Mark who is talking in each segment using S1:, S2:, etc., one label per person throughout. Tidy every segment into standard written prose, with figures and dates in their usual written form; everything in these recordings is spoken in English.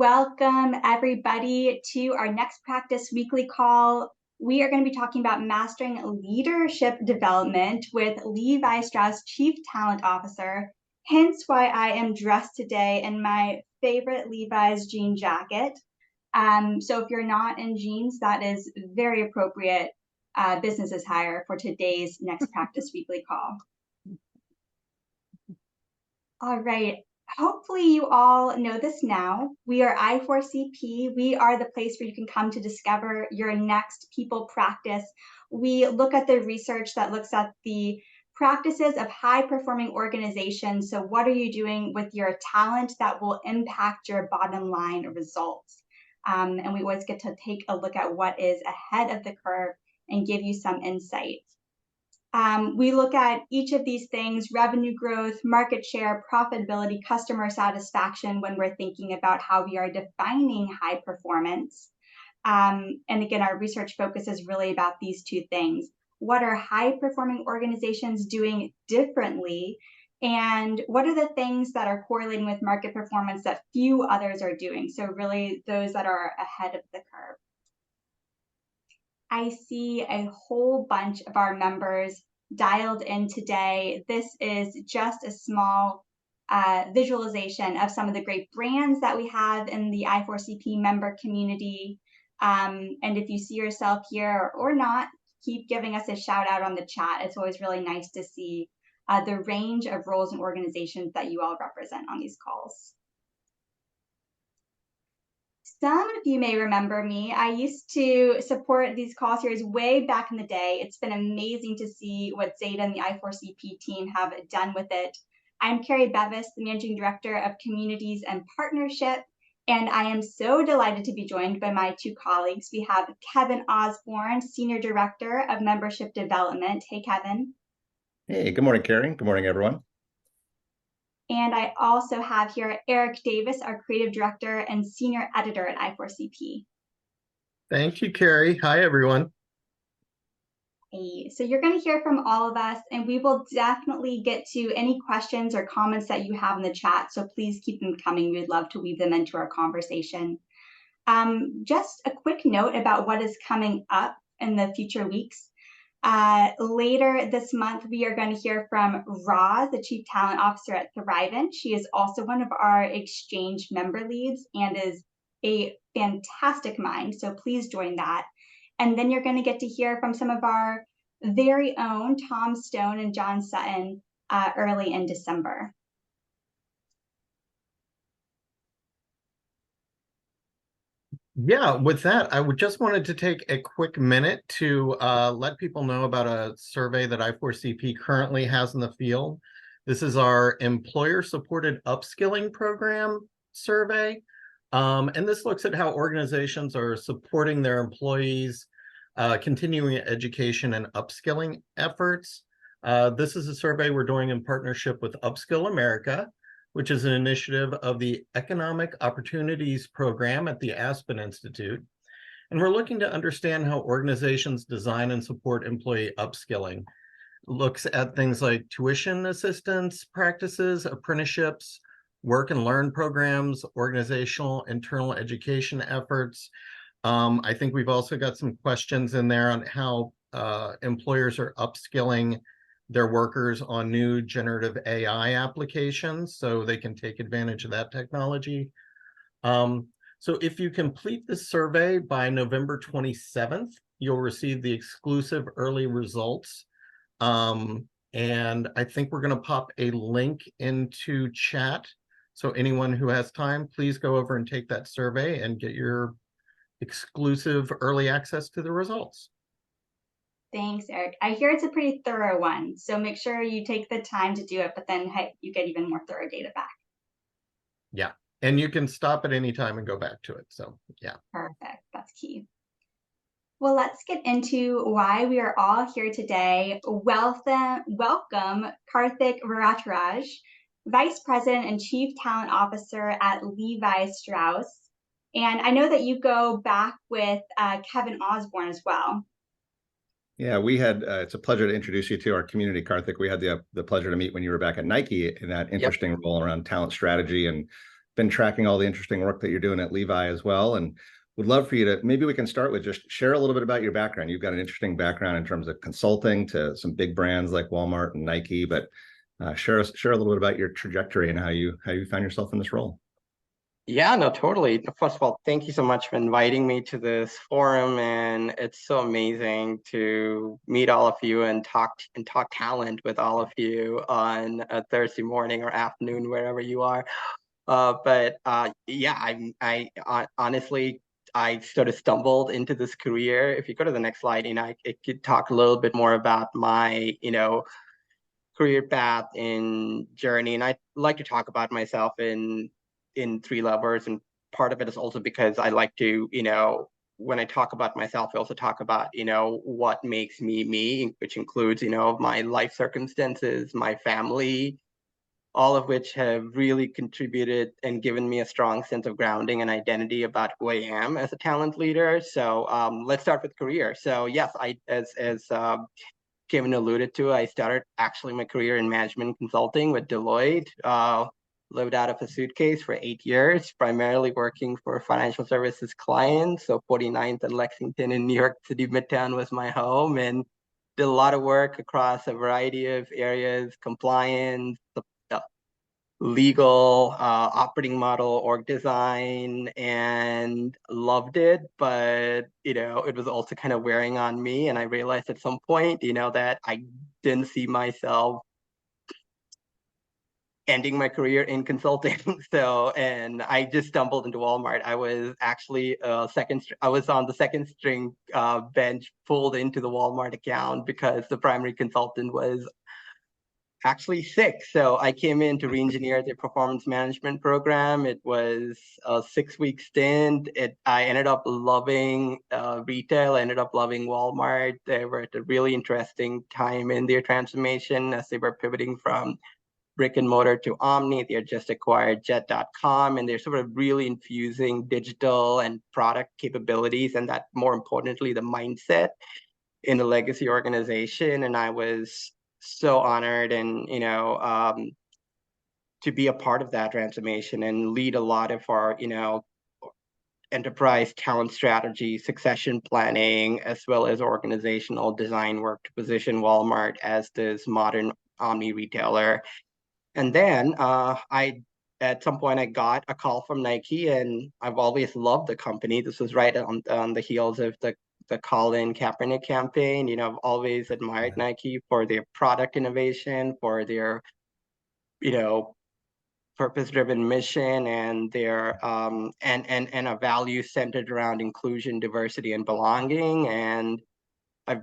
S1: Welcome, everybody, to our next practice weekly call. We are going to be talking about mastering leadership development with Levi Strauss, Chief Talent Officer, hence why I am dressed today in my favorite Levi's jean jacket. So if you're not in jeans, that is very appropriate business attire for today's next practice weekly call. All right. Hopefully you all know this now. We are I4CP. We are the place where you can come to discover your next people practice. We look at the research that looks at the practices of high-performing organizations. So what are you doing with your talent that will impact your bottom line results? And we always get to take a look at what is ahead of the curve and give you some insight. We look at each of these things: revenue growth, market share, profitability, customer satisfaction, when we're thinking about how we are defining high performance. And again, our research focus is really about these two things. What are high performing organizations doing differently? And what are the things that are correlating with market performance that few others are doing? So really those that are ahead of the curve. I see a whole bunch of our members dialed in today. This is just a small visualization of some of the great brands that we have in the I4CP member community. And if you see yourself here or not, keep giving us a shout out on the chat. It's always really nice to see the range of roles and organizations that you all represent on these calls. Some of you may remember me. I used to support these call series way back in the day. It's been amazing to see what Zeta and the I4CP team have done with it. I'm Carrie Bevis, the Managing Director of Communities and Partnership, and I am so delighted to be joined by my two colleagues. We have Kevin Osborne, Senior Director of Membership Development. Hey, Kevin.
S2: Hey, good morning, Carrie. Good morning, everyone.
S1: And I also have here Eric Davis, our Creative Director and Senior Editor at I4CP.
S3: Thank you, Carrie. Hi, everyone.
S1: Hey, so you're going to hear from all of us, and we will definitely get to any questions or comments that you have in the chat. So please keep them coming. We'd love to weave them into our conversation. Just a quick note about what is coming up in the future weeks. Later this month, we are going to hear from Roz, the Chief Talent Officer at Thrivent. She is also one of our exchange member leads and is a fantastic mind. So please join that. And then you're going to get to hear from some of our very own Tom Stone and John Sutton early in December.
S3: Yeah, with that, I would just wanted to take a quick minute to let people know about a survey that I4CP currently has in the field. This is our employer-supported upskilling program survey. And this looks at how organizations are supporting their employees, continuing education and upskilling efforts. This is a survey we're doing in partnership with Upskill America, which is an initiative of the Economic Opportunities Program at the Aspen Institute. And we're looking to understand how organizations design and support employee upskilling. It looks at things like tuition assistance practices, apprenticeships, work and learn programs, organizational internal education efforts. I think we've also got some questions in there on how employers are upskilling their workers on new generative AI applications so they can take advantage of that technology. So if you complete this survey by November 27th, you'll receive the exclusive early results. And I think we're going to pop a link into chat. So anyone who has time, please go over and take that survey and get your exclusive early access to the results.
S1: Thanks, Eric. I hear it's a pretty thorough one, so make sure you take the time to do it, but then you get even more thorough data back.
S3: Yeah, and you can stop at any time and go back to it, so yeah.
S1: Perfect, that's key. Well, let's get into why we are all here today. Welcome Karthik Varataraj, Vice President and Chief Talent Officer at Levi Strauss. And I know that you go back with Kevin Osborne as well.
S2: Yeah, we had, it's a pleasure to introduce you to our community, Karthik. We had the pleasure to meet when you were back at Nike in that interesting role around talent strategy and been tracking all the interesting work that you're doing at Levi as well, and would love for you to, maybe we can start with just share a little bit about your background. You've got an interesting background in terms of consulting to some big brands like Walmart and Nike, but share a little bit about your trajectory and how you found yourself in this role.
S4: Yeah, no, totally. First of all, thank you so much for inviting me to this forum, and it's so amazing to meet all of you and talk talent with all of you on a Thursday morning or afternoon, wherever you are. Yeah, honestly, I sort of stumbled into this career. If you go to the next slide, I could talk a little bit more about my, career path and journey. And I like to talk about myself in three levels. And part of it is also because I like to, when I talk about myself, I also talk about, what makes me me, which includes, my life circumstances, my family, all of which have really contributed and given me a strong sense of grounding and identity about who I am as a talent leader. So let's start with career. So yes, as Kevin alluded to, I started actually my career in management consulting with Deloitte. Lived out of a suitcase for 8 years, primarily working for financial services clients. So 49th and Lexington in New York City Midtown was my home, and did a lot of work across a variety of areas: compliance, legal, operating model, org design, and loved it. But, it was also kind of wearing on me. And I realized at some point, that I didn't see myself ending my career in consulting. And I just stumbled into Walmart. I was actually I was on the second string bench, pulled into the Walmart account because the primary consultant was actually sick. So I came in to re-engineer the performance management program. It was a 6-week stint. I ended up loving retail. I ended up loving Walmart. They were at a really interesting time in their transformation as they were pivoting from brick and mortar to omni. They had just acquired jet.com, and they're sort of really infusing digital and product capabilities, and that, more importantly, the mindset in a legacy organization. And I was so honored and, to be a part of that transformation and lead a lot of our, enterprise talent strategy, succession planning, as well as organizational design work to position Walmart as this modern omni retailer. And then at some point, I got a call from Nike, and I've always loved the company. This was right on the heels of the Colin Kaepernick campaign. I've always admired Nike for their product innovation, for their, purpose-driven mission, and their and a value centered around inclusion, diversity, and belonging. And I've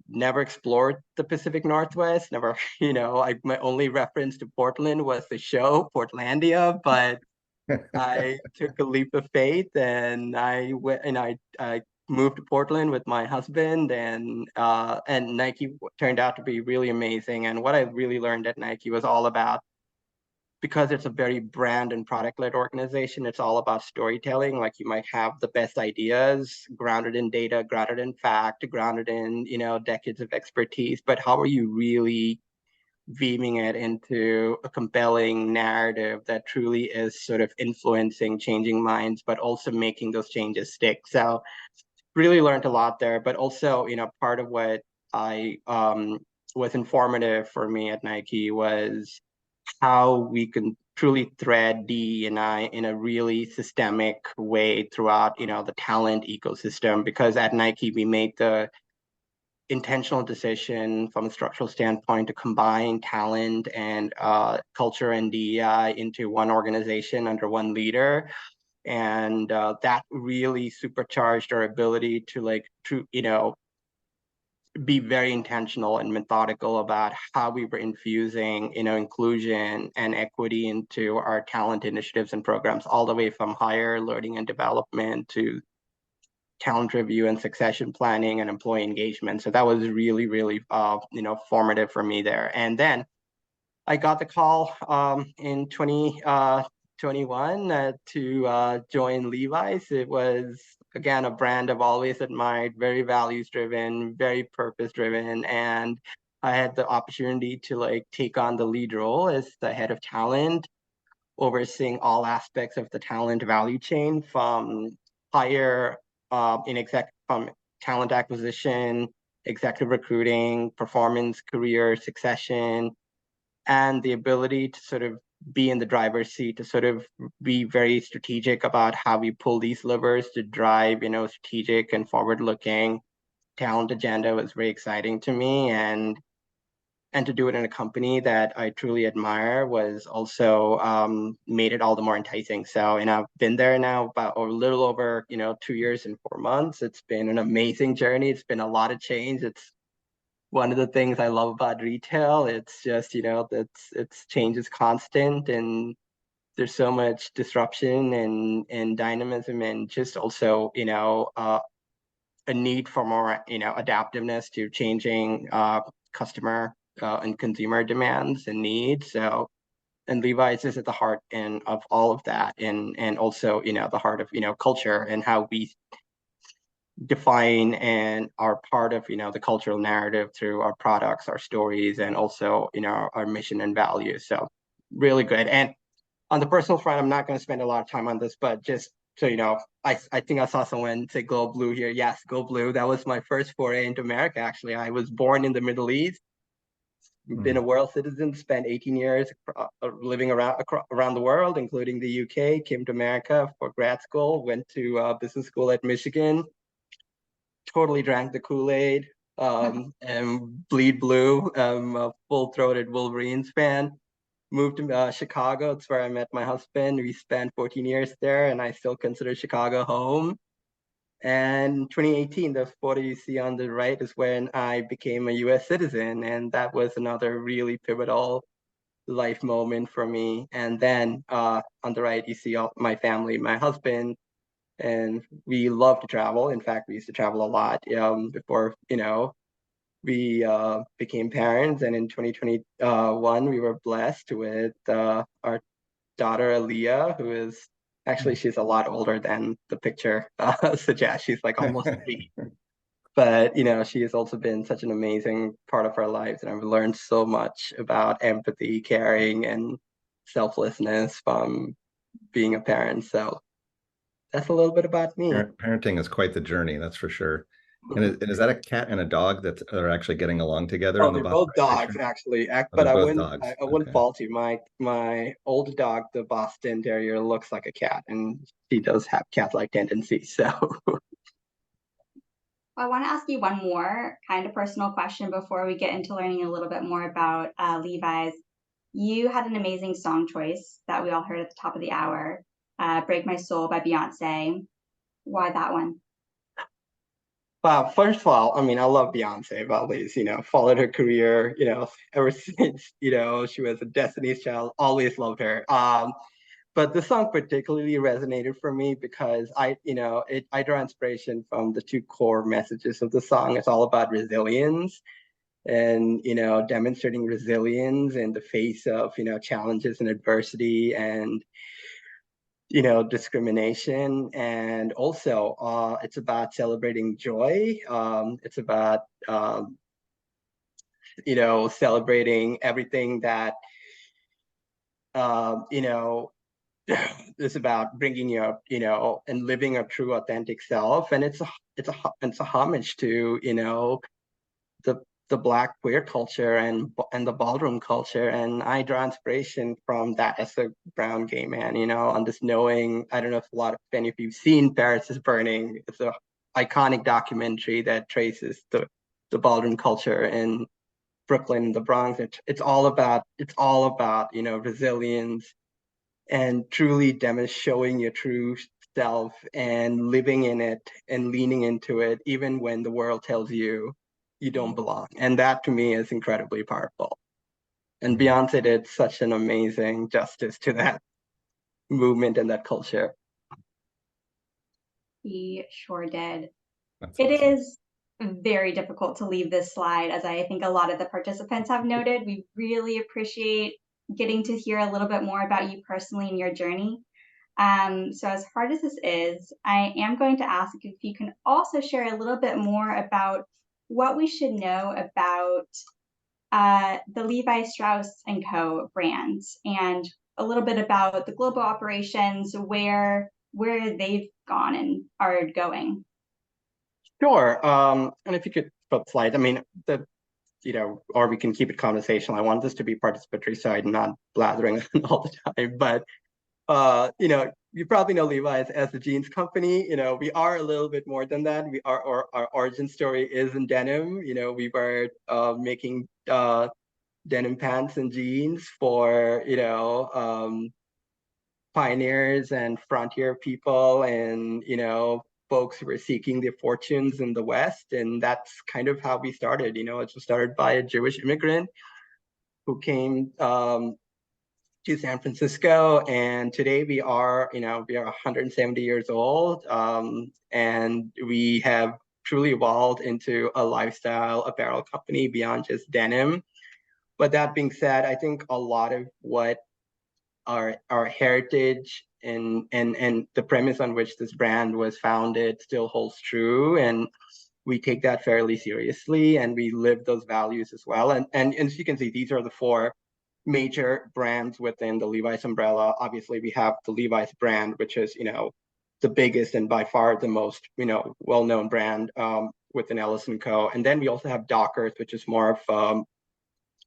S4: never explored the Pacific Northwest. Never, my only reference to Portland was the show Portlandia, but I took a leap of faith, and I went and I moved to Portland with my husband, and Nike turned out to be really amazing. And what I really learned at Nike was all about, because it's a very brand and product led organization, it's all about storytelling. Like, you might have the best ideas grounded in data, grounded in fact, grounded in, decades of expertise, but how are you really weaving it into a compelling narrative that truly is sort of influencing, changing minds, but also making those changes stick? So really learned a lot there. But also, part of what I was informative for me at Nike was how we can truly thread D&I in a really systemic way throughout, the talent ecosystem. Because at Nike, we made the intentional decision from a structural standpoint to combine talent and culture and DEI into one organization under one leader. And that really supercharged our ability to be very intentional and methodical about how we were infusing, inclusion and equity into our talent initiatives and programs, all the way from hire, learning and development to talent review and succession planning and employee engagement. So that was really, really, formative for me there. And then I got the call in 2021 to join Levi's. It was, again, a brand I've always admired, very values driven, very purpose driven. And I had the opportunity to take on the lead role as the head of talent, overseeing all aspects of the talent value chain from hire from talent acquisition, executive recruiting, performance, career succession, and the ability to sort of be in the driver's seat, to sort of be very strategic about how we pull these levers to drive, strategic and forward-looking talent agenda was very exciting to me. And to do it in a company that I truly admire was also made it all the more enticing. So, I've been there now about a little over, 2 years and 4 months. It's been an amazing journey. It's been a lot of change. It's one of the things I love about retail. It's just, it's change is constant, and there's so much disruption and dynamism, and just also, a need for more, adaptiveness to changing customer and consumer demands and needs. So, and Levi's is at the heart of all of that, and also, the heart of, culture and how we define and are part of, the cultural narrative through our products, our stories, and also, our mission and values. So really good. And on the personal front, I'm not going to spend a lot of time on this, but just so you know, I think I saw someone say "Go Blue" here. Yes, go blue. That was my first foray into America. Actually, I was born in the Middle East, been a world citizen, spent 18 years living around the world, including the UK. Came to America for grad school. Went to business school at Michigan. Totally drank the Kool-Aid and bleed blue. A full-throated Wolverines fan. Moved to Chicago. It's where I met my husband. We spent 14 years there, and I still consider Chicago home. And 2018, the photo you see on the right is when I became a US citizen, and that was another really pivotal life moment for me. And then on the right, you see all my family, my husband, and we love to travel. In fact, we used to travel a lot before, we became parents. And in 2021, we were blessed with our daughter, Aaliyah, who is actually, she's a lot older than the picture suggests. She's like almost 3. But, she has also been such an amazing part of our lives. And I've learned so much about empathy, caring, and selflessness from being a parent. So that's a little bit about me.
S2: Parenting is quite the journey, that's for sure. And is that a cat and a dog that are actually getting along together
S4: Oh,
S2: in the
S4: they're
S2: bottom
S4: both
S2: right
S4: dogs,
S2: picture?
S4: actually.
S2: Oh,
S4: But
S2: they're
S4: I
S2: both
S4: wouldn't,
S2: dogs.
S4: I wouldn't
S2: Okay.
S4: fault you. My old dog, the Boston Terrier, looks like a cat, and she does have cat-like tendencies. So,
S1: I want to ask you one more kind of personal question before we get into learning a little bit more about Levi's. You had an amazing song choice that we all heard at the top of the hour, "Break My Soul" by Beyonce. Why that one?
S4: first of all, I mean, I love Beyonce. I've always, followed her career, ever since, she was a Destiny's Child. Always loved her. But the song particularly resonated for me because I draw inspiration from the 2 core messages of the song. It's all about resilience and, demonstrating resilience in the face of, challenges and adversity and, discrimination. And also it's about celebrating joy. It's about, celebrating everything that, it's about bringing your, and living a true authentic self. And it's a homage to, the Black queer culture and the ballroom culture. And I draw inspiration from that as a brown gay man, on this knowing. I don't know if any of you've seen Paris is Burning. It's a iconic documentary that traces the ballroom culture in Brooklyn, the Bronx. It's all about, resilience and truly showing your true self and living in it and leaning into it, even when the world tells you you don't belong. And that to me is incredibly powerful. And Beyonce did such an amazing justice to that movement and that culture.
S1: He sure did.
S2: That's
S1: It
S2: awesome.
S1: is very difficult to leave this slide, as I think a lot of the participants have noted. We really appreciate getting to hear a little bit more about you personally and your journey. So as hard as this is, I am going to ask if you can also share a little bit more about what we should know about the Levi Strauss & Co. brands and a little bit about the global operations, where they've gone and are going.
S4: Sure. And if you could put slides, I mean, or we can keep it conversational. I want this to be participatory, so I'm not blathering all the time. But you probably know Levi as a jeans company. We are a little bit more than that. Our origin story is in denim. We were making denim pants and jeans for pioneers and frontier people, and folks who were seeking their fortunes in the West. And that's kind of how we started. It was started by a Jewish immigrant who came to San Francisco, and today we are 170 years old, and we have truly evolved into a lifestyle apparel company beyond just denim. But that being said, I think a lot of what our heritage and the premise on which this brand was founded still holds true, and we take that fairly seriously, and we live those values as well. And as you can see, these are the four major brands within the Levi's umbrella. Obviously, we have the Levi's brand, which is the biggest and by far the most well-known brand within Ellis & Co. And then we also have Dockers, which is more of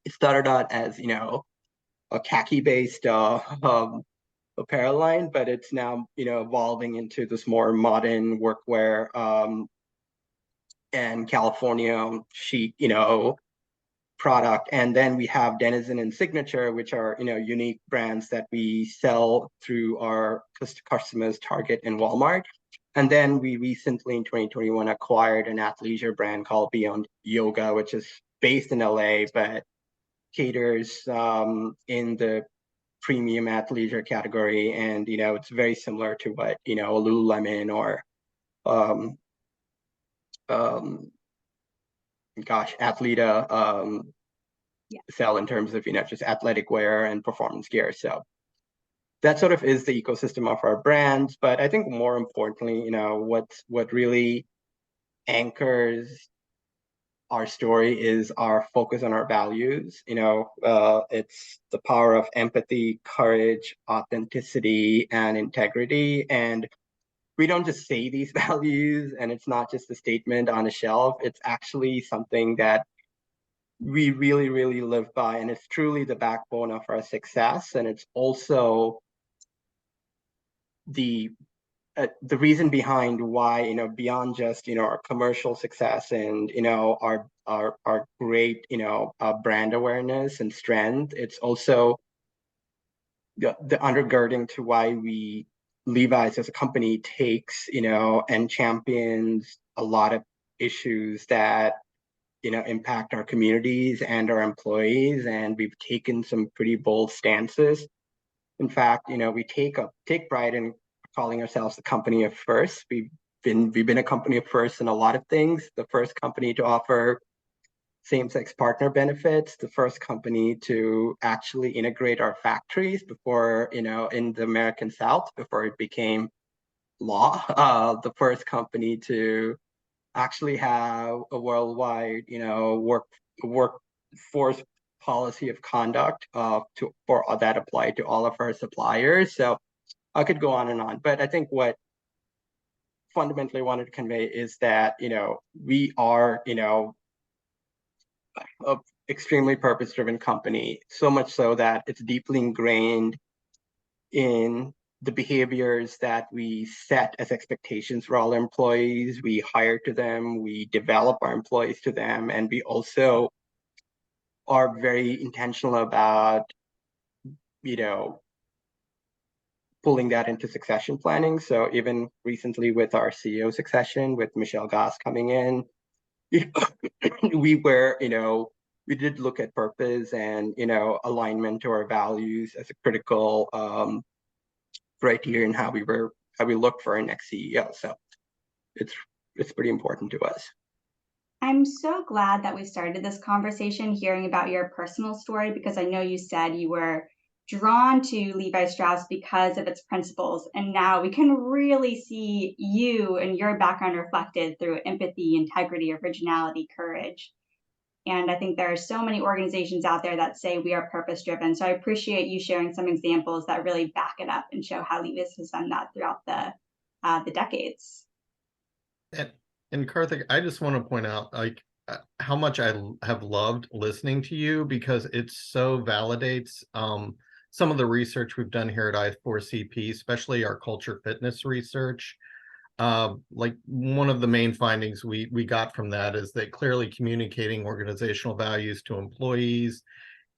S4: it started out as a khaki-based apparel line, but it's now evolving into this more modern workwear and California chic product. And then we have Denizen and Signature, which are unique brands that we sell through our customers Target and Walmart. And then we recently in 2021 acquired an athleisure brand called Beyond Yoga, which is based in LA but caters in the premium athleisure category. And it's very similar to what a Lululemon or Athleta sell in terms of just athletic wear and performance gear. So that sort of is the ecosystem of our brands. But I think more importantly, what really anchors our story is our focus on our values. It's the power of empathy, courage, authenticity, and integrity. And we don't just say these values, and it's not just a statement on a shelf. It's actually something that we really, really live by, and it's truly the backbone of our success. And it's also the reason behind why beyond just our commercial success and our great brand awareness and strength, it's also the undergirding to why Levi's as a company takes and champions a lot of issues that impact our communities and our employees. And we've taken some pretty bold stances. In fact, we take pride in calling ourselves the company of first. We've been a company of first in a lot of things. The first company to offer same-sex partner benefits, the first company to actually integrate our factories before, in the American South, before it became law, the first company to actually have a worldwide, workforce policy of conduct for that applied to all of our suppliers. So I could go on and on, but I think what fundamentally wanted to convey is that we are a extremely purpose-driven company, so much so that it's deeply ingrained in the behaviors that we set as expectations for all our employees. We hire to them, we develop our employees to them, and we also are very intentional about pulling that into succession planning. So even recently with our CEO succession, with Michelle Goss coming in, we did look at purpose and alignment to our values as a critical criteria in how we look for our next CEO. So it's pretty important to us.
S1: I'm so glad that we started this conversation hearing about your personal story, because I know you said you were drawn to Levi Strauss because of its principles, and now we can really see you and your background reflected through empathy, integrity, originality, courage. And I think there are so many organizations out there that say we are purpose driven. So I appreciate you sharing some examples that really back it up and show how Levi's has done that throughout the decades.
S3: And Karthik, I just want to point out like how much I have loved listening to you, because it so validates some of the research we've done here at I4CP, especially our culture fitness research. Like one of the main findings we got from that is that clearly communicating organizational values to employees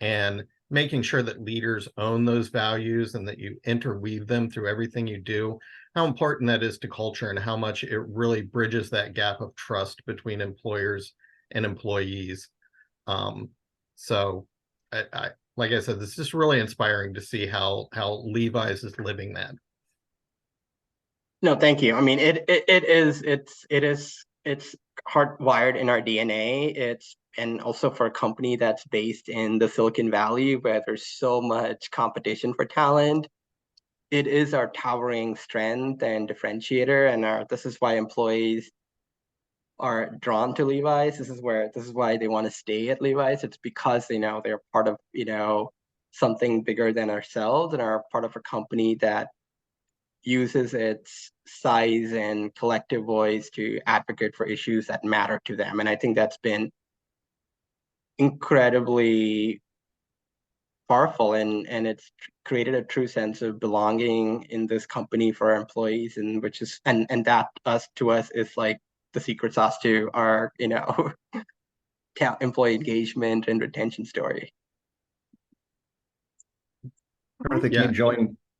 S3: and making sure that leaders own those values and that you interweave them through everything you do, how important that is to culture and how much it really bridges that gap of trust between employers and employees. So like I said, this is just really inspiring to see how Levi's is living that.
S4: No, thank you. I mean, it's hardwired in our DNA. And also for a company that's based in the Silicon Valley, where there's so much competition for talent, it is our towering strength and differentiator. And this is why employees are drawn to Levi's. This is why they want to stay at Levi's. It's because they know they're part of, something bigger than ourselves and are part of a company that uses its size and collective voice to advocate for issues that matter to them. And I think that's been incredibly powerful, and it's created a true sense of belonging in this company for our employees, and which is and that to us is like the secret sauce to our employee engagement and retention story.
S2: Karthik,
S3: Yeah.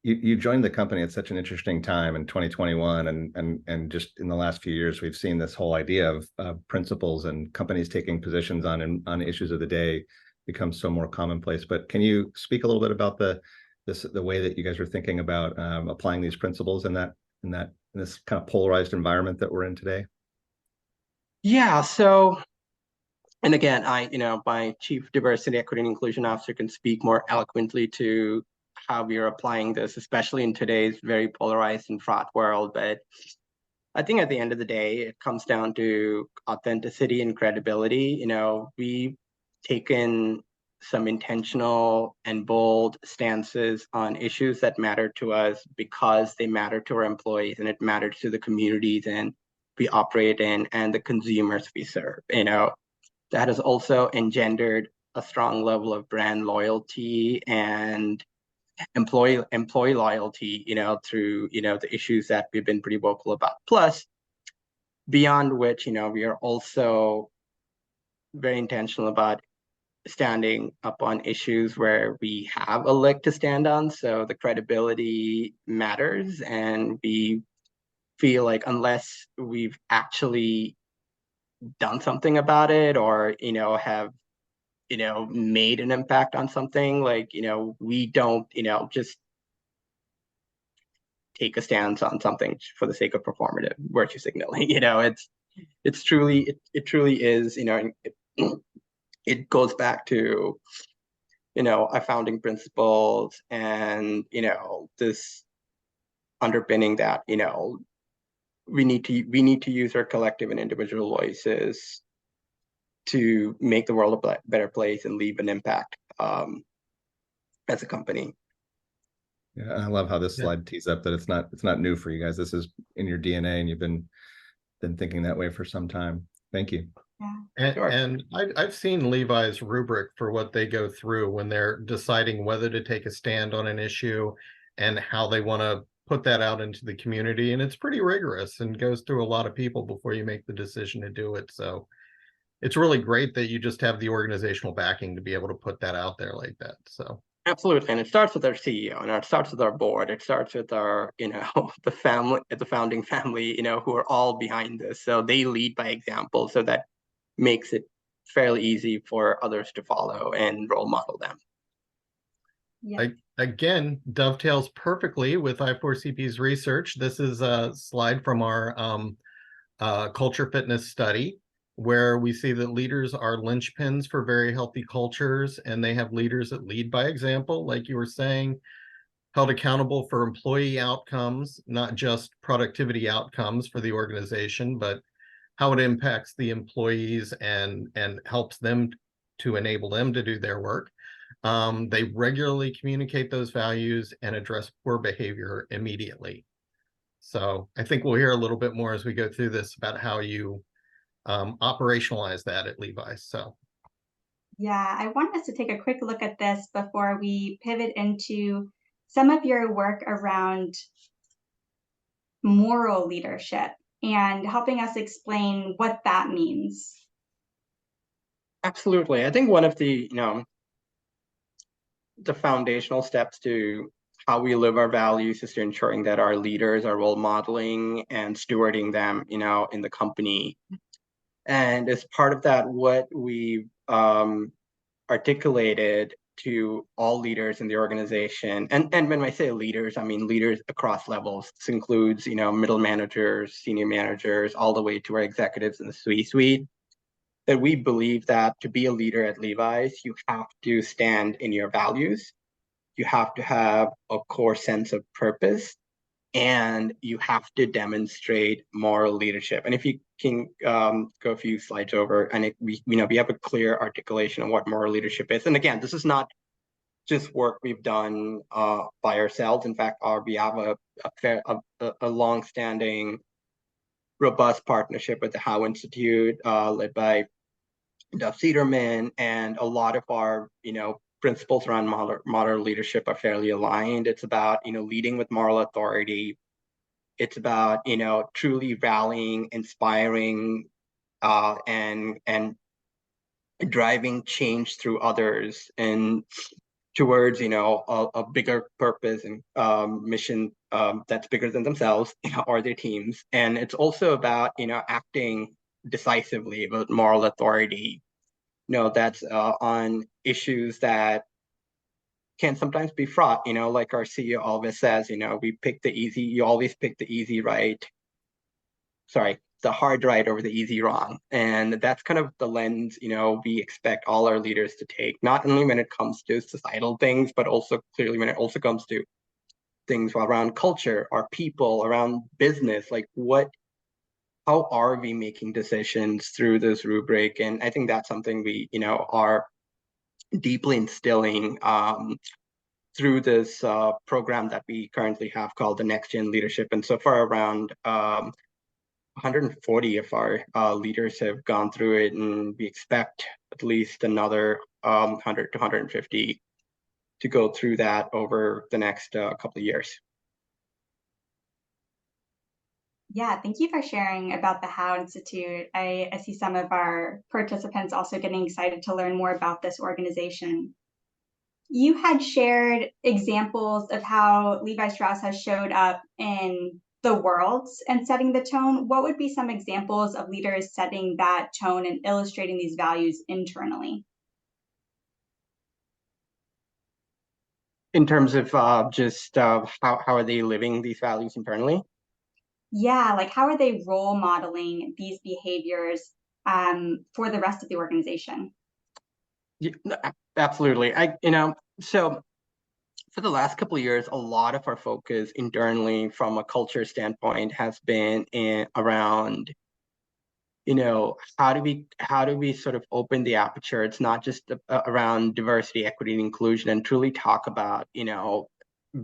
S2: you joined the company at such an interesting time in 2021, and just in the last few years, we've seen this whole idea of principles and companies taking positions on issues of the day become so more commonplace. But can you speak a little bit about the way that you guys are thinking about applying these principles in this kind of polarized environment that we're in today?
S4: Yeah. So, and again, my chief diversity, equity, and inclusion officer can speak more eloquently to how we are applying this, especially in today's very polarized and fraught world. But I think at the end of the day, it comes down to authenticity and credibility. We've taken some intentional and bold stances on issues that matter to us because they matter to our employees, and it matters to the communities and we operate in and the consumers we serve. That has also engendered a strong level of brand loyalty and employee loyalty, through, the issues that we've been pretty vocal about. Plus, beyond which, we are also very intentional about standing up on issues where we have a leg to stand on. So the credibility matters, and we feel like unless we've actually done something about it or, have made an impact on something, like, we don't, just take a stance on something for the sake of performative virtue signaling. It truly is, it goes back to, our founding principles and, this underpinning that, we need to use our collective and individual voices to make the world a better place and leave an impact as a company.
S2: Yeah, I love how this slide tees up that it's not new for you guys. This is in your DNA, and you've been thinking that way for some time. Thank you.
S3: Yeah. And I've seen Levi's rubric for what they go through when they're deciding whether to take a stand on an issue and how they want to put that out into the community. And it's pretty rigorous and goes through a lot of people before you make the decision to do it. So it's really great that you just have the organizational backing to be able to put that out there like that. So
S4: absolutely. And it starts with our CEO, and it starts with our board. It starts with our, the founding family, who are all behind this. So they lead by example. So that makes it fairly easy for others to follow and role model them.
S1: Yeah.
S3: Again, dovetails perfectly with I4CP's research. This is a slide from our culture fitness study, where we see that leaders are linchpins for very healthy cultures, and they have leaders that lead by example, like you were saying, held accountable for employee outcomes, not just productivity outcomes for the organization, but how it impacts the employees and helps them to enable them to do their work. They regularly communicate those values and address poor behavior immediately. So I think we'll hear a little bit more as we go through this about how you operationalize that at Levi's. So
S1: Yeah, I want us to take a quick look at this before we pivot into some of your work around moral leadership and helping us explain what that means.
S4: Absolutely. I think one of the foundational steps to how we live our values is to ensuring that our leaders are role modeling and stewarding them, in the company. And as part of that, what we've articulated to all leaders in the organization, and when I say leaders, I mean leaders across levels. This includes, middle managers, senior managers, all the way to our executives in the C-suite, that we believe that to be a leader at Levi's, you have to stand in your values. You have to have a core sense of purpose, and you have to demonstrate moral leadership. And if you can go a few slides over, and we have a clear articulation of what moral leadership is. And again, this is not just work we've done by ourselves. In fact, we have a long-standing, robust partnership with the Howe Institute, led by Duff Cederman, and a lot of our principles around moral leadership are fairly aligned. It's about leading with moral authority. It's about truly rallying, inspiring, and driving change through others and towards a bigger purpose and mission that's bigger than themselves or their teams. And it's also about acting decisively with moral authority. That's on issues that can sometimes be fraught. Like our CEO always says, you always pick the easy right. Sorry, the hard right over the easy wrong. And that's kind of the lens, we expect all our leaders to take, not only when it comes to societal things, but also clearly when it also comes to things around culture, our people, around business, like how are we making decisions through this rubric? And I think that's something we, are deeply instilling through this program that we currently have called the Next Gen Leadership. And so far, around 140 of our leaders have gone through it, and we expect at least another 100 to 150 to go through that over the next couple of years.
S1: Yeah, thank you for sharing about the Howe Institute. I see some of our participants also getting excited to learn more about this organization. You had shared examples of how Levi Strauss has showed up in the world and setting the tone. What would be some examples of leaders setting that tone and illustrating these values internally?
S4: In terms of just how are they living these values internally?
S1: Yeah, like how are they role modeling these behaviors for the rest of the organization?
S4: Yeah, absolutely. So for the last couple of years, a lot of our focus internally from a culture standpoint has been around, how do we sort of open the aperture? It's not just around diversity, equity, and inclusion, and truly talk about,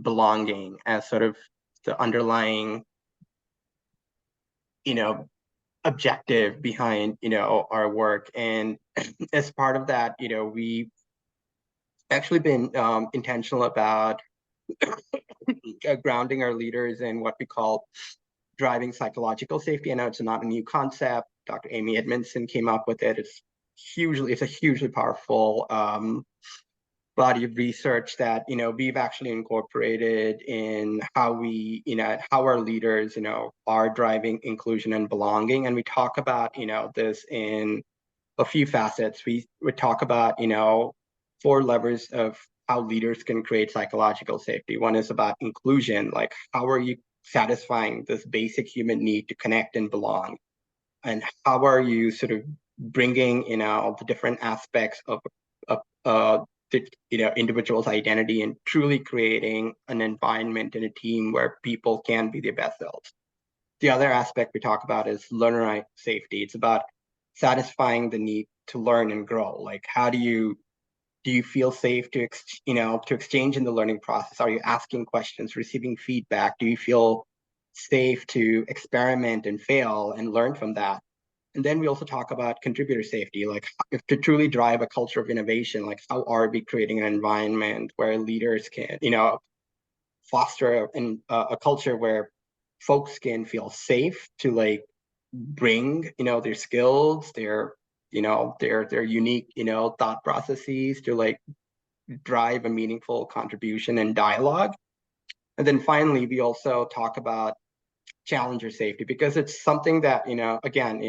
S4: belonging as sort of the underlying, objective behind, our work. And as part of that, we actually been intentional about grounding our leaders in what we call driving psychological safety. I know it's not a new concept. Dr. Amy Edmondson came up with it. It's a hugely powerful body of research that we've actually incorporated in how how our leaders are driving inclusion and belonging. And we talk about this in a few facets. We would talk about 4 levers of how leaders can create psychological safety. One is about inclusion, like how are you satisfying this basic human need to connect and belong, and how are you sort of bringing the different aspects of the individual's identity and truly creating an environment and a team where people can be their best selves. the other aspect we talk about is learner safety. It's about satisfying the need to learn and grow. Like, how do you feel safe to to exchange in the learning process? Are you asking questions, receiving feedback? Do you feel safe to experiment and fail and learn from that? And then we also talk about contributor safety, like if to truly drive a culture of innovation, like how are we creating an environment where leaders can, foster a culture where folks can feel safe to like bring, their skills, their unique, thought processes to like drive a meaningful contribution and dialogue. And then finally, we also talk about challenger safety, because it's something that, again,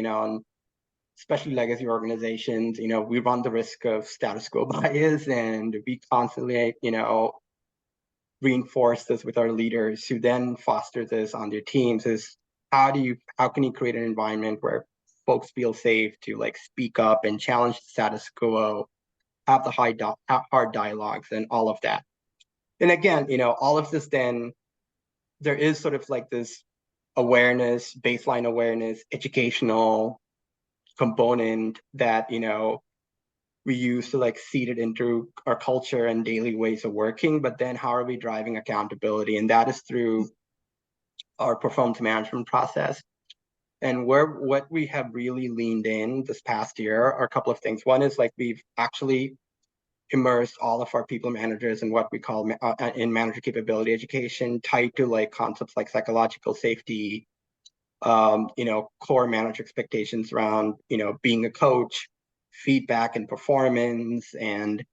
S4: especially legacy organizations, we run the risk of status quo bias, and we constantly, reinforce this with our leaders who then foster this on their teams. Is how can you create an environment where folks feel safe to like speak up and challenge the status quo, have the hard dialogues and all of that. And again, all of this, then there is sort of like this awareness, baseline awareness, educational component that, we use to like seed it into our culture and daily ways of working. But then how are we driving accountability? And that is through our performance management process. And what we have really leaned in this past year are a couple of things. One is like we've actually immersed all of our people managers in what we call in manager capability education, tied to like concepts like psychological safety, core manager expectations around, being a coach, feedback and performance, and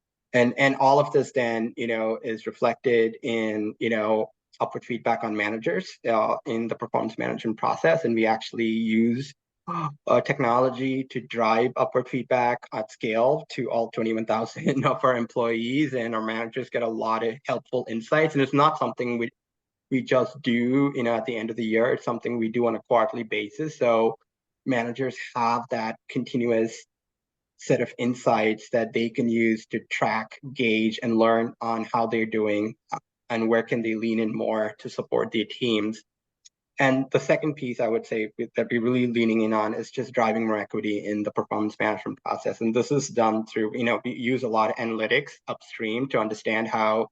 S4: all of this then, is reflected in, upward feedback on managers in the performance management process. And we actually use technology to drive upward feedback at scale to all 21,000 of our employees, and our managers get a lot of helpful insights. And it's not something we just do, at the end of the year. It's something we do on a quarterly basis. So managers have that continuous set of insights that they can use to track, gauge, and learn on how they're doing and where can they lean in more to support their teams. And the second piece I would say that we're really leaning in on is just driving more equity in the performance management process. And this is done through, we use a lot of analytics upstream to understand how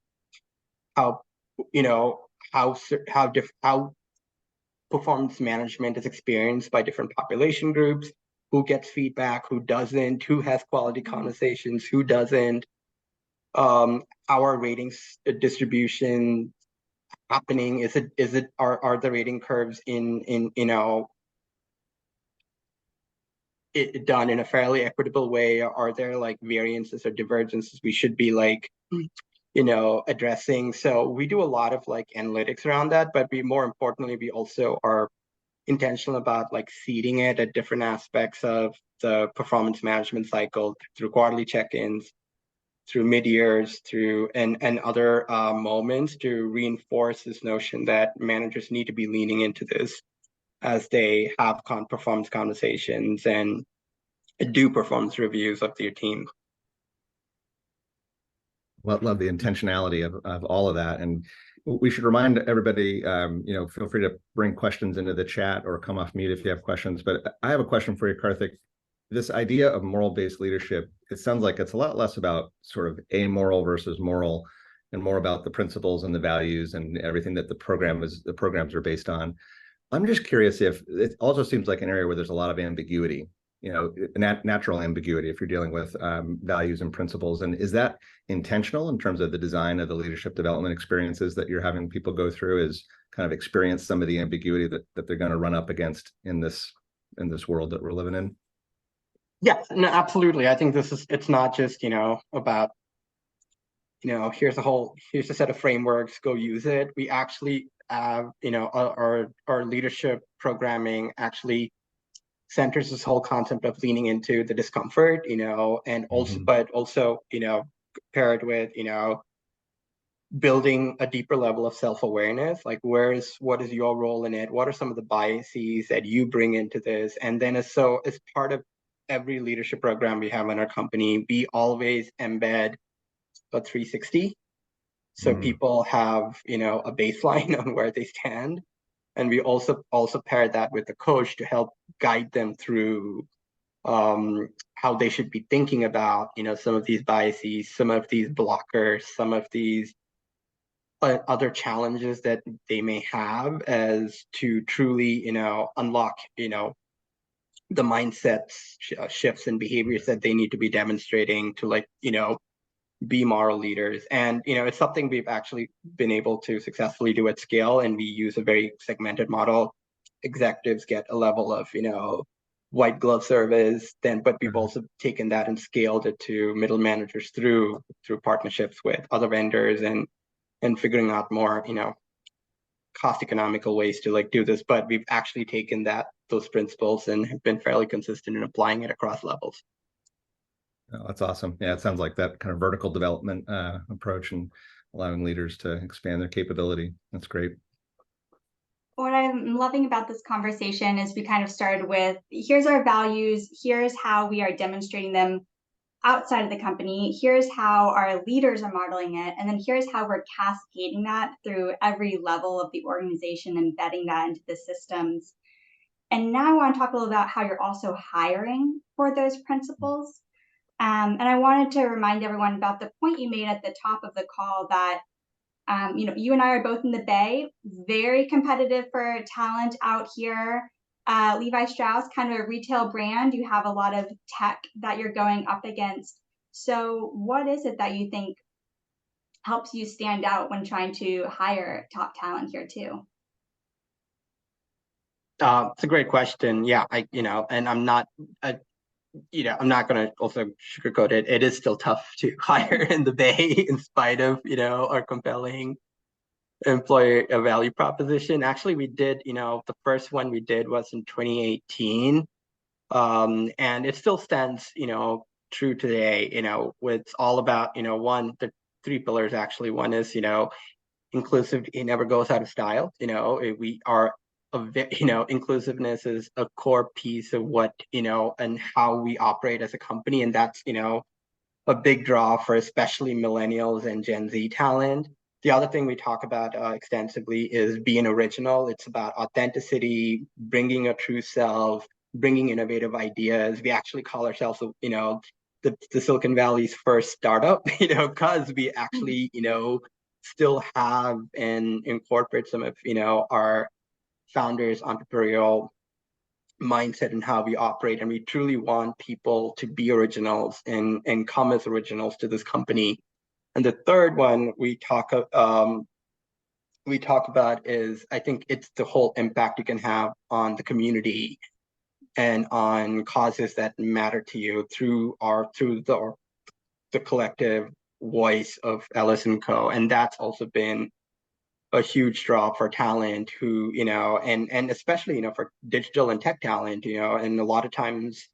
S4: performance management is experienced by different population groups, who gets feedback, who doesn't, who has quality conversations, who doesn't, our ratings distribution happening, are the rating curves in it done in a fairly equitable way? Are there like variances or divergences we should be like addressing? So we do a lot of like analytics around that, but more importantly, we also are intentional about like seeding it at different aspects of the performance management cycle, through quarterly check-ins, through mid-years, through and other moments, to reinforce this notion that managers need to be leaning into this as they have performance conversations and do performance reviews of their team.
S2: Love the intentionality of all of that. And we should remind everybody, feel free to bring questions into the chat or come off mute if you have questions. But I have a question for you, Karthik. This idea of moral-based leadership, it sounds like it's a lot less about sort of amoral versus moral, and more about the principles and the values and everything that the programs are based on. I'm just curious if it also seems like an area where there's a lot of ambiguity, natural ambiguity if you're dealing with values and principles. And is that intentional in terms of the design of the leadership development experiences that you're having people go through, is kind of experience some of the ambiguity that they're going to run up against in this world that we're living in?
S4: Yeah, no, absolutely. I think it's not just, about, here's a set of frameworks, go use it. We actually have, our leadership programming actually centers this whole concept of leaning into the discomfort, and also, but also, paired with, building a deeper level of self-awareness, like what is your role in it? What are some of the biases that you bring into this? And then as part of every leadership program we have in our company, we always embed a 360. So people have, a baseline on where they stand. And we also pair that with the coach to help guide them through how they should be thinking about, some of these biases, some of these blockers, some of these other challenges that they may have, as to truly, unlock, the mindsets shifts and behaviors that they need to be demonstrating to, like, be moral leaders. And it's something we've actually been able to successfully do at scale, and we use a very segmented model. Executives get a level of white glove service, but we've also taken that and scaled it to middle managers through partnerships with other vendors, and figuring out more cost economical ways to, like, do this. But we've actually taken those principles and have been fairly consistent in applying it across levels.
S2: Oh, that's awesome. Yeah, it sounds like that kind of vertical development approach and allowing leaders to expand their capability. That's great.
S1: What I'm loving about this conversation is we kind of started with, here's our values, here's how we are demonstrating them outside of the company, here's how our leaders are modeling it, and then here's how we're cascading that through every level of the organization, embedding that into the systems. And now I want to talk a little about how you're also hiring for those principles. And I wanted to remind everyone about the point you made at the top of the call that you and I are both in the Bay, very competitive for talent out here. Levi Strauss, kind of a retail brand, you have a lot of tech that you're going up against. So what is it that you think helps you stand out when trying to hire top talent here too?
S4: It's a great question. Yeah, and I'm not, I'm not going to also sugarcoat it. It is still tough to hire in the Bay, in spite of, our compelling employer value proposition. Actually, we did, the first one we did was in 2018. And it still stands, true today. It's all about, the three pillars actually. One is, inclusive. It never goes out of style. We are inclusiveness is a core piece of what, and how we operate as a company. And that's, a big draw for especially millennials and Gen Z talent. The other thing we talk about extensively is being original. It's about authenticity, bringing a true self, bringing innovative ideas. We actually call ourselves, the Silicon Valley's first startup, because we actually, still have and incorporate some of, our founders' entrepreneurial mindset and how we operate. And we truly want people to be originals and come as originals to this company. And the third one we talk about is, I think it's the whole impact you can have on the community and on causes that matter to you through the collective voice of Ellis & Co. And that's also been a huge draw for talent who, and especially, for digital and tech talent, and a lot of times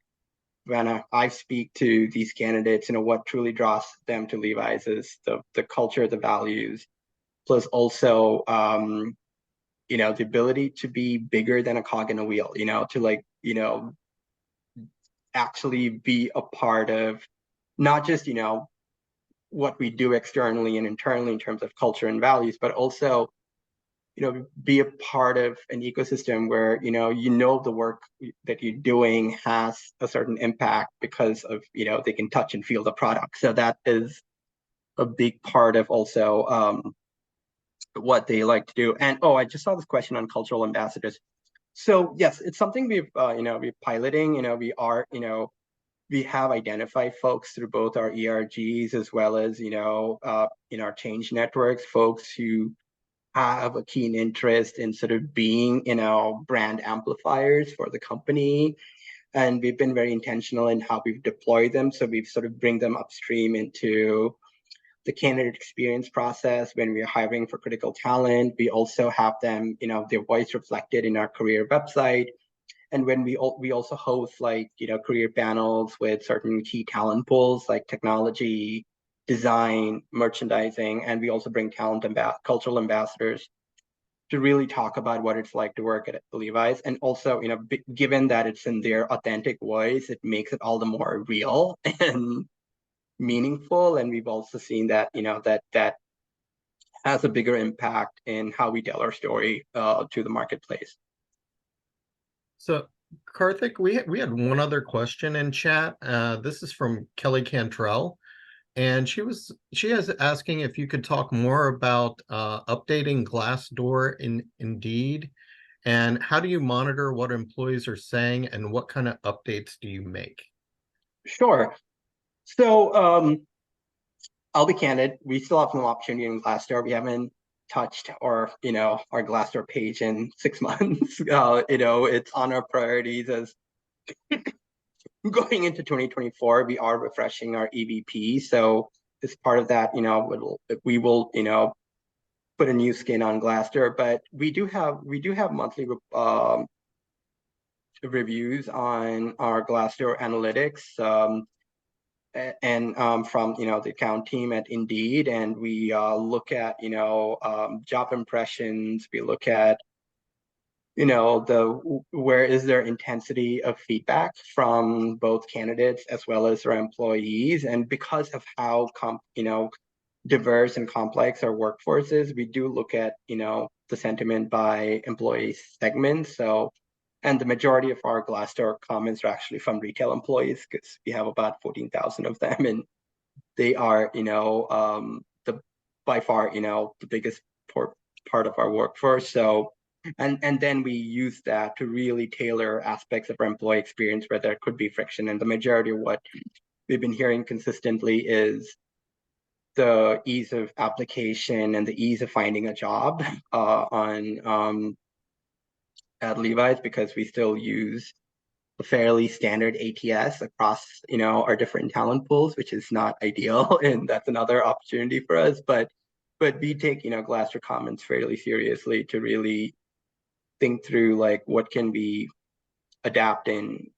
S4: when I speak to these candidates, what truly draws them to Levi's is the culture, the values, plus also, the ability to be bigger than a cog in a wheel, to actually be a part of not just, what we do externally and internally in terms of culture and values, but also, be a part of an ecosystem where, the work that you're doing has a certain impact because of, they can touch and feel the product. So that is a big part of also what they like to do. And, I just saw this question on cultural ambassadors. So yes, it's something we're piloting, we have identified folks through both our ERGs as well as, in our change networks, folks who have a keen interest in sort of being, brand amplifiers for the company. And we've been very intentional in how we've deployed them. So we've sort of bring them upstream into the candidate experience process when we're hiring for critical talent. We also have them, their voice reflected in our career website. And when we also host, like, career panels with certain key talent pools like technology, design, merchandising, and we also bring cultural ambassadors to really talk about what it's like to work at Levi's. And also, given that it's in their authentic voice, it makes it all the more real and meaningful. And we've also seen that, that has a bigger impact in how we tell our story to the marketplace.
S3: So, Karthik, we had one other question in chat. This is from Kelly Cantrell, and she is asking if you could talk more about updating Glassdoor in Indeed, and how do you monitor what employees are saying, and what kind of updates do you make?
S4: Sure. So I'll be candid. We still have no opportunity in Glassdoor. We haven't touched our Glassdoor page in 6 months. It's on our priorities as going into 2024. We are refreshing our EVP. So as part of that, we will put a new skin on Glassdoor. But we do have monthly reviews on our Glassdoor analytics. And from the account team at Indeed, and we look at job impressions. We look at where is there intensity of feedback from both candidates as well as our employees. And because of how diverse and complex our workforce is, we do look at the sentiment by employee segments. So, and the majority of our Glassdoor comments are actually from retail employees, because we have about 14,000 of them, and they are the by far the biggest part of our workforce. So, and then we use that to really tailor aspects of our employee experience where there could be friction. And the majority of what we've been hearing consistently is the ease of application and the ease of finding a job at Levi's, because we still use a fairly standard ATS across our different talent pools, which is not ideal, and that's another opportunity for us. But we take Glassdoor comments fairly seriously to really think through like what can we adapt and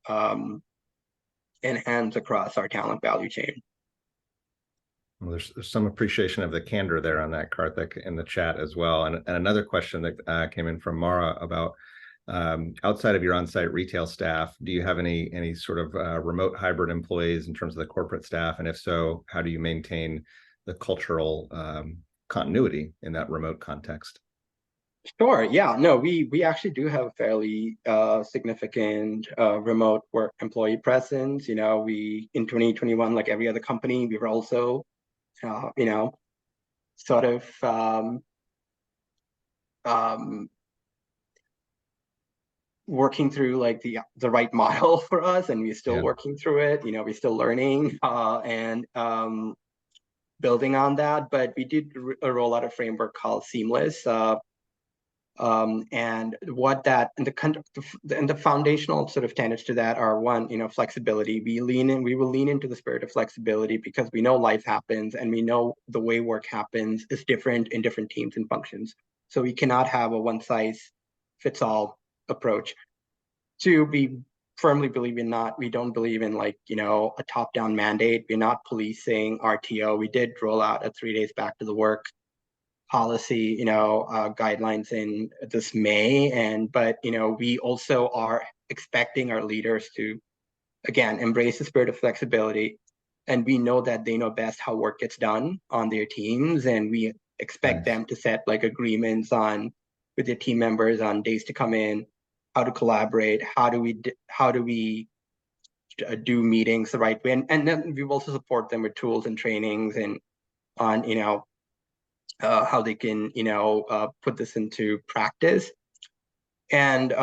S4: enhance across our talent value chain.
S2: Well, there's some appreciation of the candor there on that, Karthik, in the chat as well. And another question that came in from Mara about outside of your on-site retail staff, do you have any sort of remote hybrid employees in terms of the corporate staff? And if so, how do you maintain the cultural continuity in that remote context?
S4: Sure. Yeah. No, we actually do have a fairly significant remote work employee presence. We in 2021, like every other company, we were also sort of working through like the right model for us, and we're still working through it. We're still learning and building on that. But we did roll out a framework called Seamless. And what that and the foundational sort of tenets to that are, one, flexibility. We will lean into the spirit of flexibility, because we know life happens, and we know the way work happens is different in different teams and functions. So we cannot have a one size fits all approach. Two, we firmly believe we don't believe in like a top down mandate. We're not policing RTO. We did roll out a 3 days back to the work policy guidelines in this May, but we also are expecting our leaders to again embrace the spirit of flexibility, and we know that they know best how work gets done on their teams, and we expect them to set like agreements with their team members on days to come in, how to collaborate, how do we do meetings the right way, and then we also support them with tools and trainings and on how they can put this into practice. And we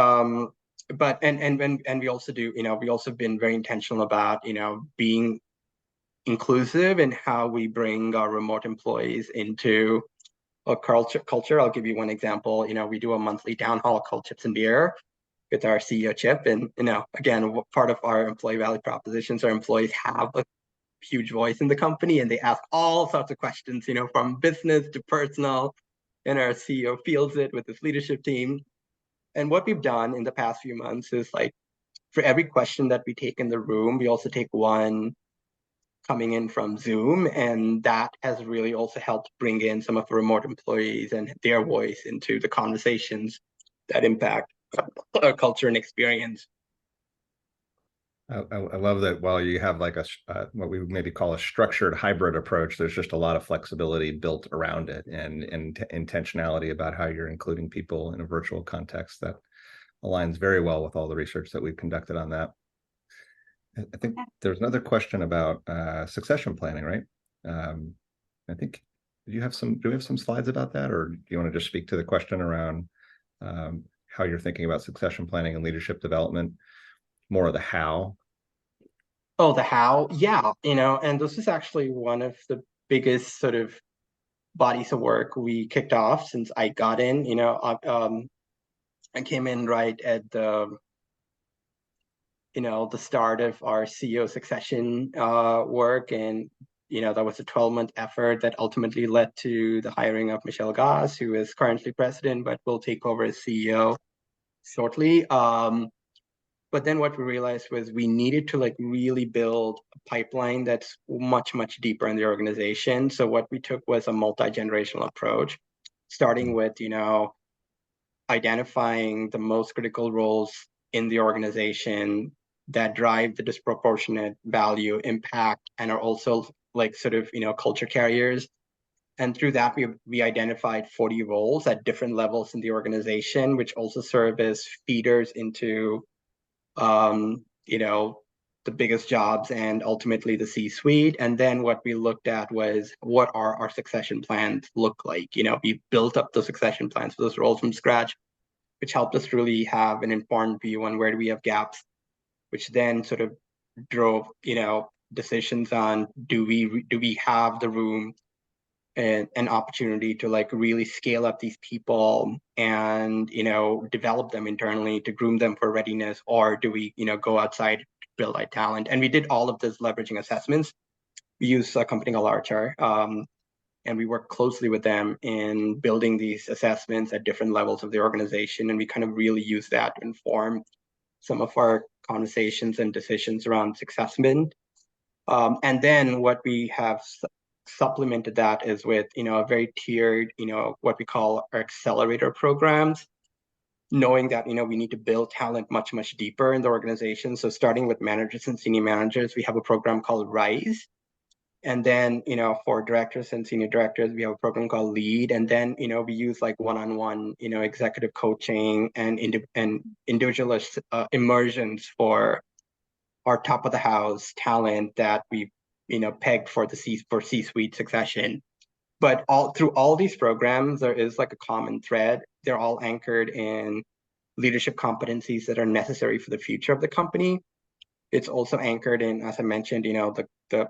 S4: also do we also been very intentional about being inclusive in how we bring our remote employees into a culture. I'll give you one example. We do a monthly town hall called Chips and Beer with our CEO Chip, and again, part of our employee value propositions, our employees have a huge voice in the company, and they ask all sorts of questions, from business to personal, and our CEO fields it with his leadership team. And what we've done in the past few months is like, for every question that we take in the room, we also take one coming in from Zoom, and that has really also helped bring in some of the remote employees and their voice into the conversations that impact our culture and experience.
S2: I love that while you have like what we maybe call a structured hybrid approach, there's just a lot of flexibility built around it and intentionality about how you're including people in a virtual context that aligns very well with all the research that we've conducted on that. I think there's another question about succession planning, right? I think do we have some slides about that, or do you want to just speak to the question around how you're thinking about succession planning and leadership development, more of the how?
S4: Oh, the how, yeah, and this is actually one of the biggest sort of bodies of work we kicked off since I got in. I came in right at the start of our CEO succession work, and that was a 12-month effort that ultimately led to the hiring of Michelle Goss, who is currently president but will take over as CEO shortly. But then what we realized was we needed to like really build a pipeline that's much, much deeper in the organization. So what we took was a multi-generational approach, starting with, identifying the most critical roles in the organization that drive the disproportionate value, impact, and are also like sort of, culture carriers. And through that, we identified 40 roles at different levels in the organization, which also serve as feeders into the biggest jobs and ultimately the C-suite. And then what we looked at was what are our succession plans look like? We built up the succession plans for those roles from scratch, which helped us really have an informed view on where do we have gaps, which then sort of drove, decisions on do we have the room and an opportunity to like really scale up these people and develop them internally to groom them for readiness, or do we go outside to build our talent? And we did all of this leveraging assessments. We use a company called Archer, and we work closely with them in building these assessments at different levels of the organization, and we kind of really use that to inform some of our conversations and decisions around successment. And then what we have supplemented that is with a very tiered, what we call our accelerator programs, knowing that we need to build talent much, much deeper in the organization. So starting with managers and senior managers, we have a program called Rise. And then for directors and senior directors, we have a program called Lead. And then we use like one-on-one executive coaching and individualist immersions for our top of the house talent that we pegged for the C-suite succession. But through all these programs, there is like a common thread. They're all anchored in leadership competencies that are necessary for the future of the company. It's also anchored in, as I mentioned, the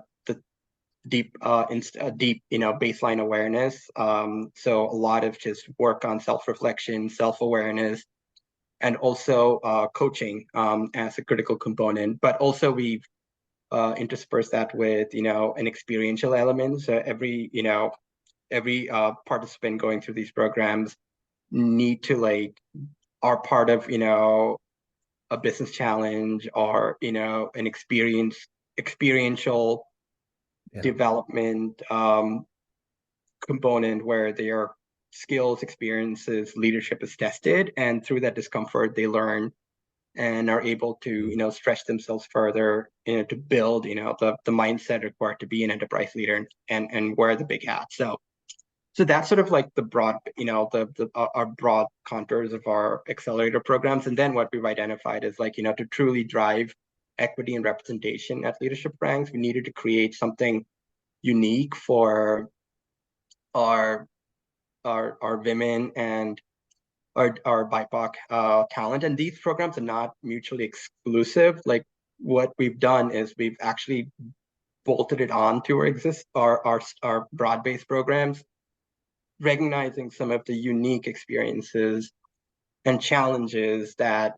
S4: deep baseline awareness. So a lot of just work on self-reflection, self-awareness, and also coaching as a critical component. But also we've interspersed that with an experiential element. So every participant going through these programs need to are part of a business challenge or an experiential development component where their skills, experiences, leadership is tested, and through that discomfort they learn and are able to stretch themselves further to build the mindset required to be an enterprise leader and wear the big hat. So that's sort of like the broad our broad contours of our accelerator programs. And then what we've identified is to truly drive equity and representation at leadership ranks, we needed to create something unique for our women and our BIPOC talent. And these programs are not mutually exclusive. Like what we've done is we've actually bolted it on to our broad-based programs, recognizing some of the unique experiences and challenges that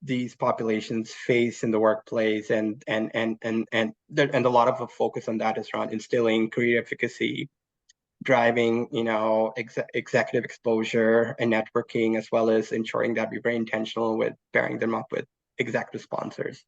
S4: these populations face in the workplace, and a lot of the focus on that is around instilling career efficacy, driving executive exposure and networking, as well as ensuring that we're very intentional with pairing them up with executive sponsors.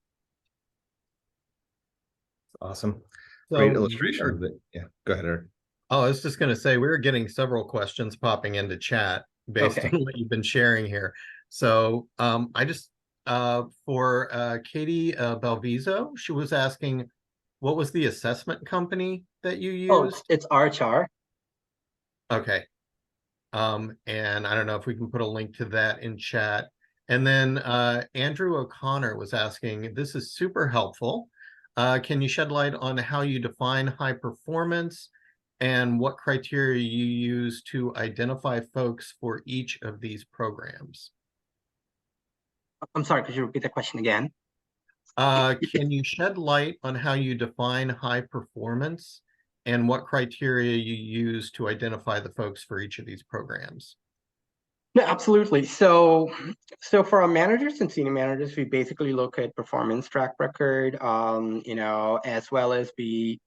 S2: Awesome.
S3: So
S2: Great illustration of it. Yeah, go ahead, Eric.
S3: Oh, I was just going to say, we're getting several questions popping into chat based on what you've been sharing here. So I just for Katie Belviso. She was asking, what was the assessment company that you
S4: Oh,
S3: used?
S4: it's RHR.
S3: Okay. And I don't know if we can put a link to that in chat. And then Andrew O'Connor was asking, this is super helpful. Can you shed light on how you define high performance and what criteria you use to identify folks for each of these programs?
S4: I'm sorry, could you repeat the question again?
S3: Can you shed light on how you define high performance and what criteria you use to identify the folks for each of these programs?
S4: No, absolutely. So for our managers and senior managers, we basically look at performance track record, as well as you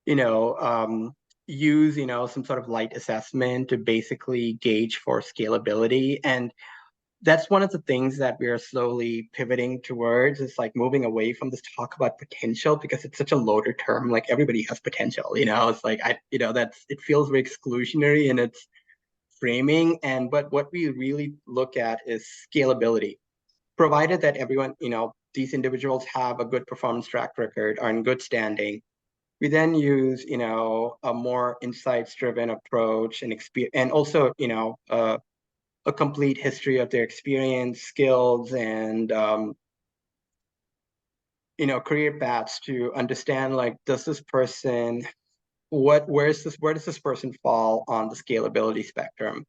S4: know, um, use, some sort of light assessment to basically gauge for scalability. And that's one of the things that we are slowly pivoting towards. It's like moving away from this talk about potential because it's such a loaded term. Like everybody has potential, it's like, it feels very exclusionary in its framing. But what we really look at is scalability, provided that everyone, these individuals have a good performance track record, are in good standing. We then use, a more insights-driven approach and experience, and also, a complete history of their experience, skills, and career paths to understand, like, does this person, where does this person fall on the scalability spectrum?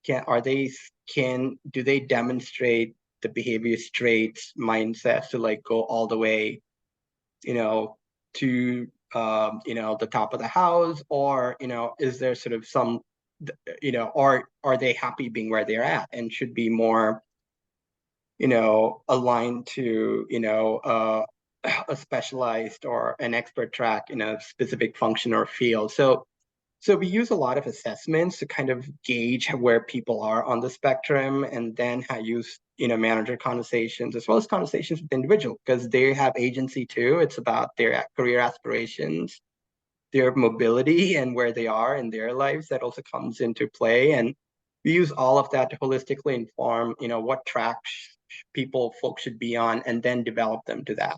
S4: Do they demonstrate the behavior traits, mindsets to like go all the way, to the top of the house, or is there sort of some, or are they happy being where they're at and should be more, aligned to, a specialized or an expert track in a specific function or field. So we use a lot of assessments to kind of gauge where people are on the spectrum, and then use, manager conversations as well as conversations with individual, because they have agency too. It's about their career aspirations, their mobility, and where they are in their lives that also comes into play. And we use all of that to holistically inform, what tracks folks should be on, and then develop them to that.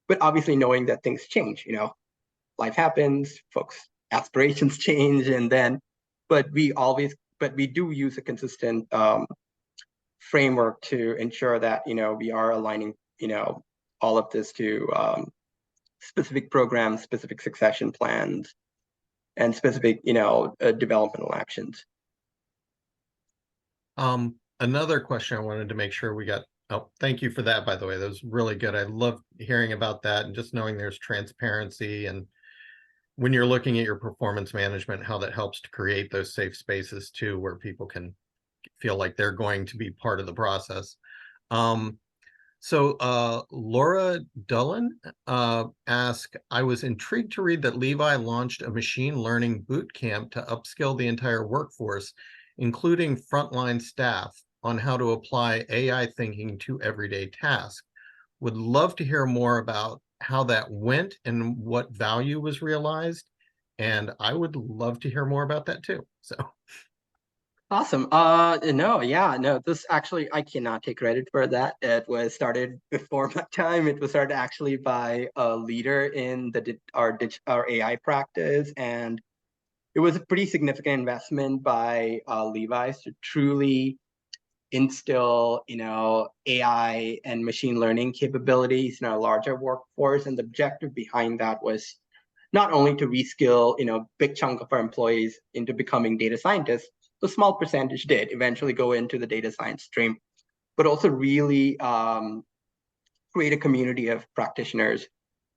S4: But obviously knowing that things change, life happens, folks aspirations change, and then, but we do use a consistent framework to ensure that, we are aligning, all of this to specific programs, specific succession plans, and specific, developmental actions.
S3: Another question I wanted to make sure we got. Oh, thank you for that, by the way. That was really good. I love hearing about that and just knowing there's transparency, and when you're looking at your performance management, how that helps to create those safe spaces too, where people can feel like they're going to be part of the process. So Laura Dullen asked, I was intrigued to read that Levi launched a machine learning boot camp to upskill the entire workforce, including frontline staff, on how to apply AI thinking to everyday tasks. Would love to hear more about how that went and what value was realized. And I would love to hear more about that too. So
S4: Awesome. No, this actually, I cannot take credit for that. It was started before my time. It was started actually by a leader in our AI practice, and it was a pretty significant investment by Levi's to truly instill, AI and machine learning capabilities in our larger workforce. And the objective behind that was not only to reskill, big chunk of our employees into becoming data scientists. A small percentage did eventually go into the data science stream, but also really create a community of practitioners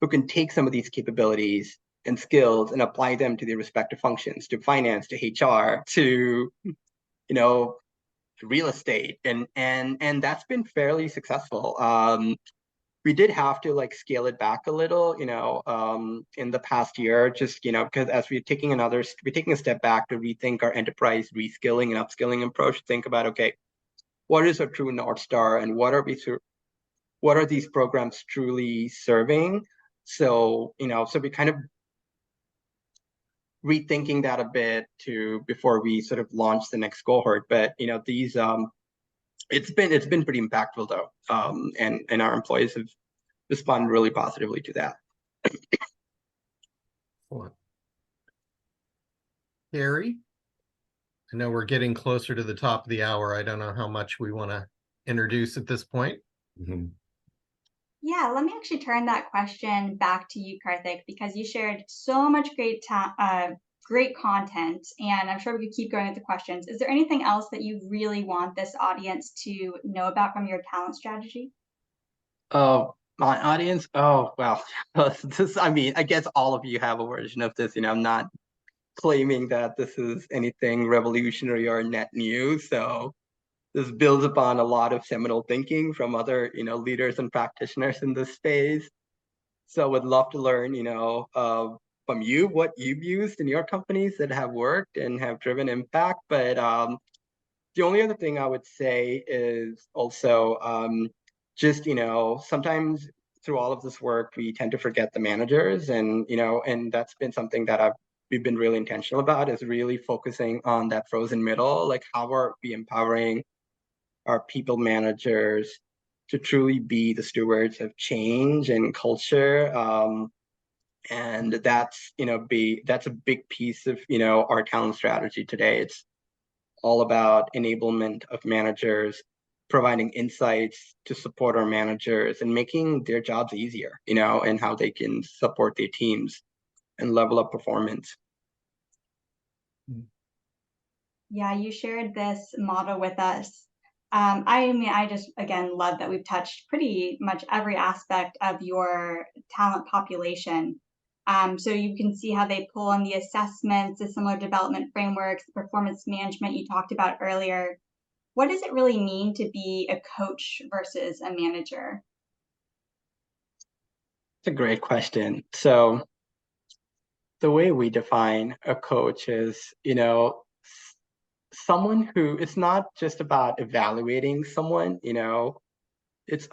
S4: who can take some of these capabilities and skills and apply them to their respective functions, to finance, to HR, to, real estate. And that's been fairly successful. We did have to like scale it back a little, in the past year, just, because as we're taking a step back to rethink our enterprise reskilling and upskilling approach, think about, okay, what is our true North Star, and what are these programs truly serving? So, so we kind of rethinking that a bit before we sort of launch the next cohort. But, these it's been pretty impactful though. And our employees have responded really positively to that.
S3: Gary, I know we're getting closer to the top of the hour. I don't know how much we want to introduce at this point.
S2: Mhm.
S1: Yeah, let me actually turn that question back to you, Karthik, because you shared so much great content, and I'm sure we could keep going with the questions. Is there anything else that you really want this audience to know about from your talent strategy?
S4: Oh, my audience. Oh, well, I mean, I guess all of you have a version of this. I'm not claiming that this is anything revolutionary or net new. So this builds upon a lot of seminal thinking from other, leaders and practitioners in this space. So would love to learn, from you what you've used in your companies that have worked and have driven impact. But the only other thing I would say is also just, sometimes through all of this work, we tend to forget the managers, and that's been something that we've been really intentional about, is really focusing on that frozen middle. Like, how are we empowering our people managers to truly be the stewards of change and culture? And that's a big piece of, our talent strategy today. It's all about enablement of managers, providing insights to support our managers and making their jobs easier, and how they can support their teams and level up performance.
S1: Yeah, you shared this model with us. I mean, I just, again, love that we've touched pretty much every aspect of your talent population. So you can see how they pull on the assessments, the similar development frameworks, the performance management you talked about earlier. What does it really mean to be a coach versus a manager?
S4: It's a great question. So the way we define a coach is, someone who, it's not just about evaluating someone, it's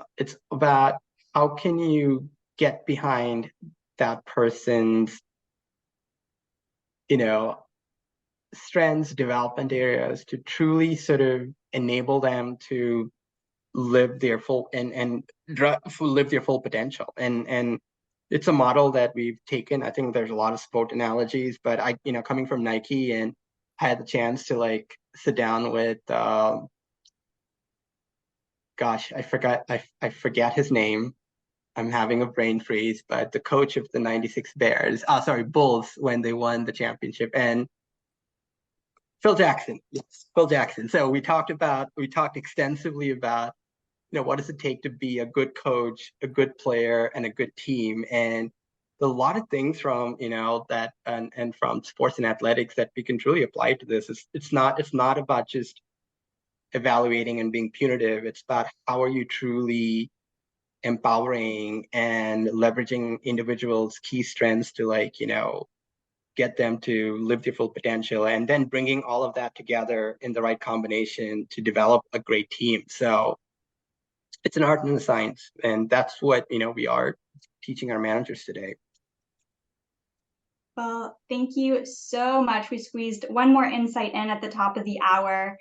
S4: about how can you get behind that person's, you know, strengths, development areas to truly sort of enable them to live their full live their full potential. And it's a model that we've taken. I think there's a lot of sport analogies, but coming from Nike, and I had the chance to like sit down with gosh, I forget his name. I'm having a brain freeze, but the coach of the 96 Bears, Bulls, when they won the championship, and Phil Jackson. Yes, Phil Jackson. So we talked extensively about, what does it take to be a good coach, a good player, and a good team. And a lot of things from, that and from sports and athletics that we can truly apply to this. It's not about just evaluating and being punitive. It's about how are you truly empowering and leveraging individuals' key strengths to get them to live their full potential, and then bringing all of that together in the right combination to develop a great team. So it's an art and a science, and that's what we are teaching our managers today.
S1: Well, thank you so much. We squeezed one more insight in at the top of the hour.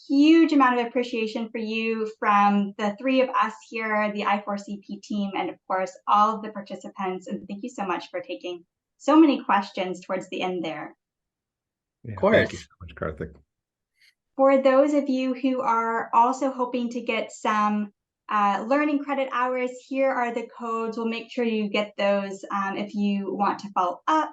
S1: Huge amount of appreciation for you from the three of us here, the I4CP team, and of course, all of the participants. And thank you so much for taking so many questions towards the end there.
S2: Yeah,
S4: Of course.
S2: thank you so much, Karthik.
S1: For those of you who are also hoping to get some learning credit hours, here are the codes. We'll make sure you get those if you want to follow up.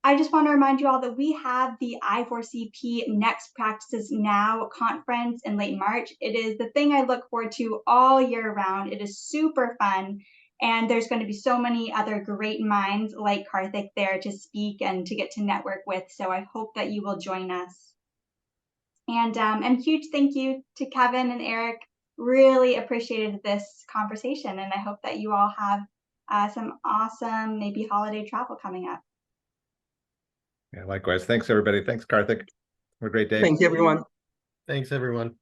S1: I just want to remind you all that we have the I4CP Next Practices Now conference in late March. It is the thing I look forward to all year round. It is super fun. And there's going to be so many other great minds like Karthik there to speak and to get to network with. So I hope that you will join us. And huge thank you to Kevin and Eric. Really appreciated this conversation. And I hope that you all have some awesome, maybe holiday travel coming up.
S2: Yeah, likewise. Thanks, everybody. Thanks, Karthik. Have a great day.
S4: Thank you, everyone.
S3: Thanks, everyone.